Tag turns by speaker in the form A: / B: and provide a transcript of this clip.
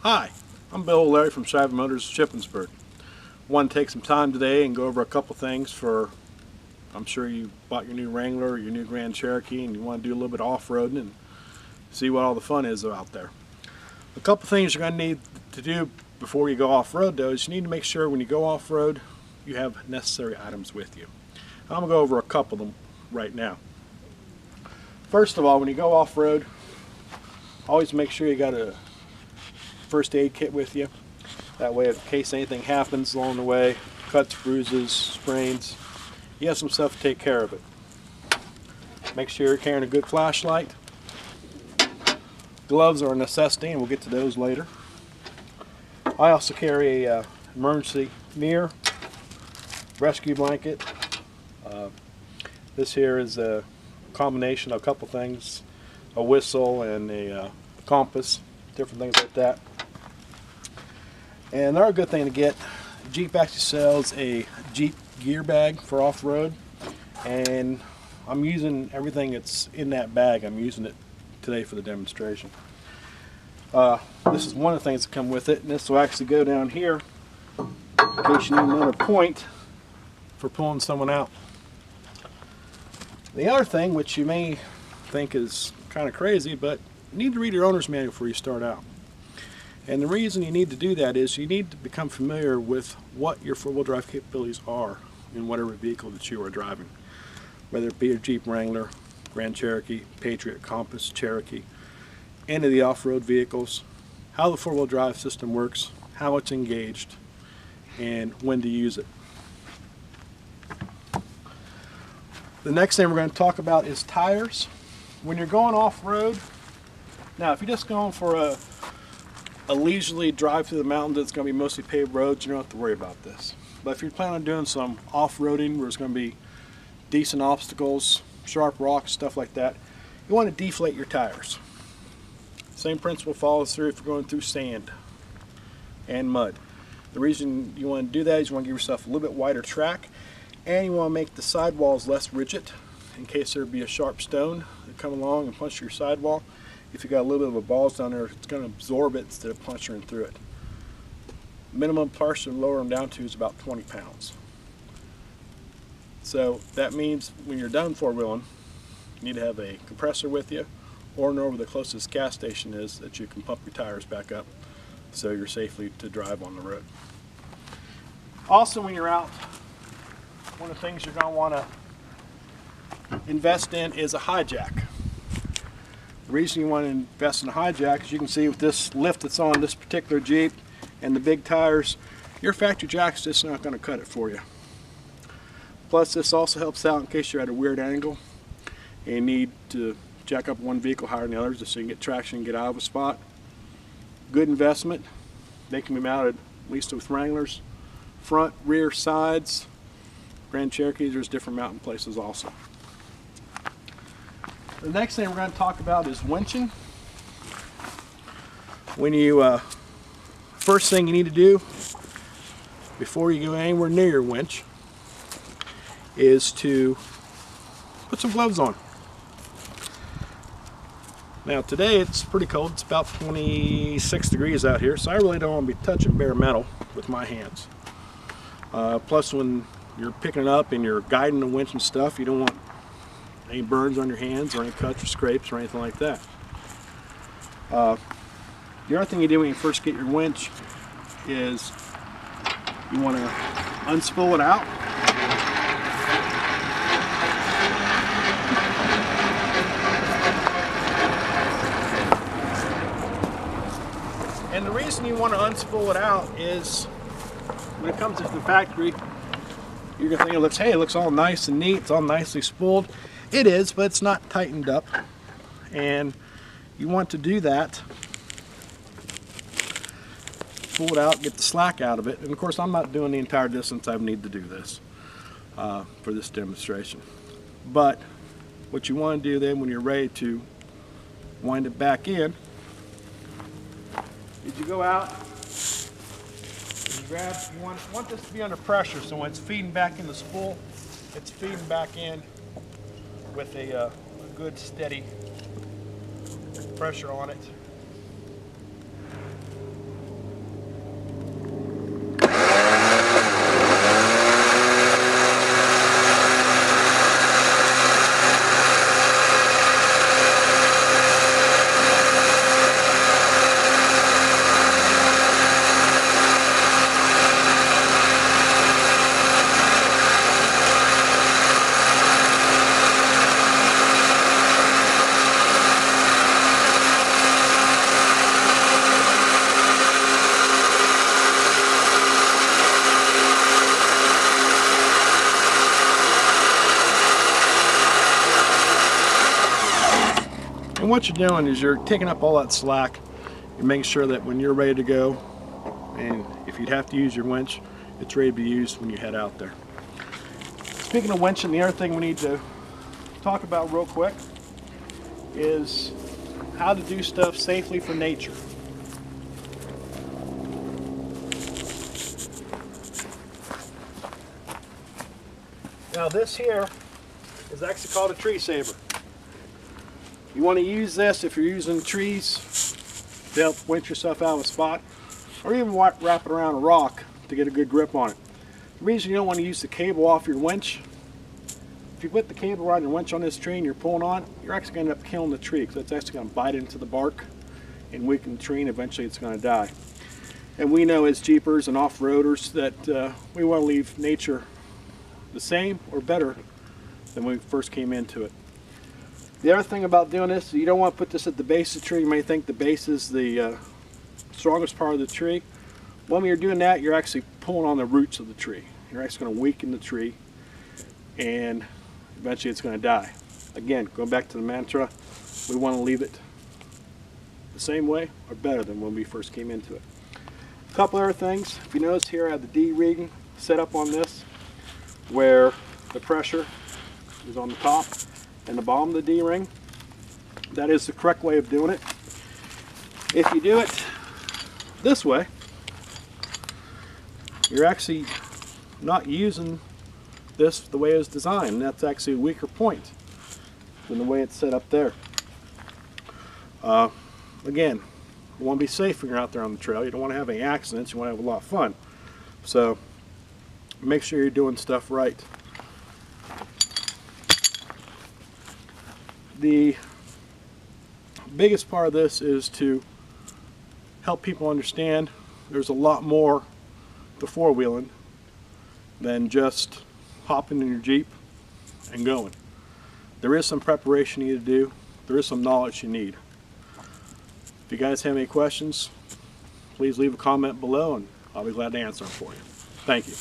A: Hi, I'm Bill O'Leary from Shiver Motors Shippensburg. Want to take some time today and go over a couple things for, I'm sure you bought your new Wrangler or your new Grand Cherokee and you want to do a little bit of off-roading and see what all the fun is out there. A couple things you're going to need to do before you go off-road though is you need to make sure when you go off-road you have necessary items with you. I'm going to go over a couple of them right now. First of all, when you go off-road, always make sure you got a first aid kit with you. That way, in case anything happens along the way, cuts, bruises, sprains, you have some stuff to take care of it. Make sure you're carrying a good flashlight. Gloves are a necessity, and we'll get to those later. I also carry a emergency mirror, rescue blanket. This here is a combination of a couple things, a whistle and a compass, different things like that. And another good thing to get, Jeep actually sells a Jeep gear bag for off-road, and I'm using everything that's in that bag. I'm using it today for the demonstration. This is one of the things that come with it, and this will actually go down here in case you need another point for pulling someone out. The other thing, which you may think is kind of crazy, but you need to read your owner's manual before you start out. And the reason you need to do that is you need to become familiar with what your four-wheel drive capabilities are in whatever vehicle that you are driving. Whether it be a Jeep Wrangler, Grand Cherokee, Patriot, Compass, Cherokee, any of the off-road vehicles, how the four-wheel drive system works, how it's engaged, and when to use it. The next thing we're going to talk about is tires. When you're going off-road, now if you're just going for a leisurely drive through the mountains that's going to be mostly paved roads, you don't have to worry about this. But if you're planning on doing some off-roading where it's going to be decent obstacles, sharp rocks, stuff like that, you want to deflate your tires. Same principle follows through if you're going through sand and mud. The reason you want to do that is you want to give yourself a little bit wider track, and you want to make the sidewalls less rigid in case there be a sharp stone that come along and punch your sidewall. If you got a little bit of a balls down there, it's going to absorb it instead of puncturing through it. Minimum pressure to lower them down to is about 20 pounds. So that means when you're done four-wheeling, you need to have a compressor with you or know where the closest gas station is that you can pump your tires back up so you're safely to drive on the road. Also, when you're out, one of the things you're going to want to invest in is a high jack. The reason you want to invest in a high jack, as you can see with this lift that's on this particular Jeep and the big tires, your factory jack's just not going to cut it for you. Plus, this also helps out in case you're at a weird angle and you need to jack up one vehicle higher than the others just so you can get traction and get out of a spot. Good investment. They can be mounted, at least with Wranglers, front, rear, sides. Grand Cherokees, there's different mounting places also. The next thing we're going to talk about is winching. When you, first thing you need to do before you go anywhere near your winch is to put some gloves on. Now today it's pretty cold, it's about 26 degrees out here, so I really don't want to be touching bare metal with my hands. Plus when you're picking it up and you're guiding the winch and stuff, you don't want any burns on your hands or any cuts or scrapes or anything like that. The other thing you do when you first get your winch is you want to unspool it out. And the reason you want to unspool it out is when it comes to the factory, you're going to think it looks all nice and neat, it's all nicely spooled. It is, but it's not tightened up, and you want to do that. Pull it out, get the slack out of it, and of course I'm not doing the entire distance I need to do this for this demonstration. But what you want to do then when you're ready to wind it back in is you go out and you grab, you want this to be under pressure, so when it's feeding back in the spool, it's feeding back in with a good steady pressure on it. And what you're doing is you're taking up all that slack and making sure that when you're ready to go, and if you'd have to use your winch, it's ready to be used when you head out there. Speaking of winching, the other thing we need to talk about real quick is how to do stuff safely for nature. Now this here is actually called a tree saver. You want to use this if you're using trees to help winch yourself out of a spot, or even wrap it around a rock to get a good grip on it. The reason you don't want to use the cable off your winch, if you put the cable around your winch on this tree and you're pulling on, you're actually going to end up killing the tree, because it's actually going to bite into the bark and weaken the tree, and eventually it's going to die. And we know as Jeepers and off-roaders that we want to leave nature the same or better than when we first came into it. The other thing about doing this, you don't want to put this at the base of the tree. You may think the base is the strongest part of the tree. When you're doing that, you're actually pulling on the roots of the tree. You're actually going to weaken the tree, and eventually it's going to die. Again, going back to the mantra, we want to leave it the same way or better than when we first came into it. A couple other things. If you notice here, I have the D-ring set up on this, where the pressure is on the top and the bottom of the D-ring. That is the correct way of doing it. If you do it this way, you're actually not using this the way it was designed. That's actually a weaker point than the way it's set up there. Again, you want to be safe when you're out there on the trail. You don't want to have any accidents. You want to have a lot of fun. So make sure you're doing stuff right. The biggest part of this is to help people understand there's a lot more to four-wheeling than just hopping in your Jeep and going. There is some preparation you need to do. There is some knowledge you need. If you guys have any questions, please leave a comment below and I'll be glad to answer them for you. Thank you.